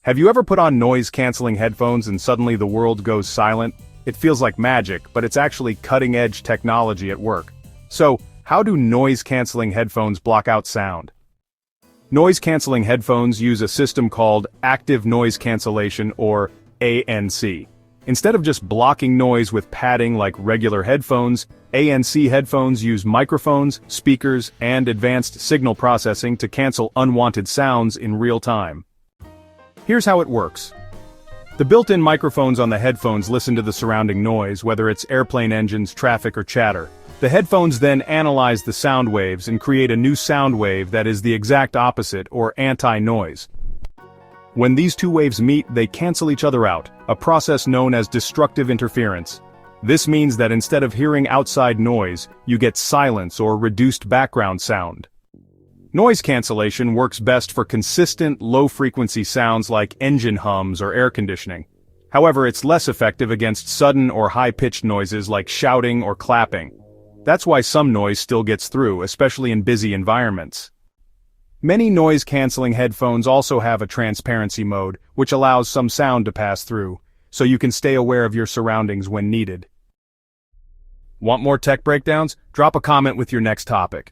Have you ever put on noise-canceling headphones and suddenly the world goes silent? It feels like magic, but it's actually cutting-edge technology at work. So, how do noise-canceling headphones block out sound? Noise-canceling headphones use a system called Active Noise Cancellation, or ANC. Instead of just blocking noise with padding like regular headphones, ANC headphones use microphones, speakers, and advanced signal processing to cancel unwanted sounds in real time. Here's how it works. The built-in microphones on the headphones listen to the surrounding noise, whether it's airplane engines, traffic, or chatter. The headphones then analyze the sound waves and create a new sound wave that is the exact opposite, or anti-noise. When these two waves meet, they cancel each other out, a process known as destructive interference. This means that instead of hearing outside noise, you get silence or reduced background sound. Noise cancellation works best for consistent, low-frequency sounds like engine hums or air conditioning. However, it's less effective against sudden or high-pitched noises like shouting or clapping. That's why some noise still gets through, especially in busy environments. Many noise-canceling headphones also have a transparency mode, which allows some sound to pass through, so you can stay aware of your surroundings when needed. Want more tech breakdowns? Drop a comment with your next topic.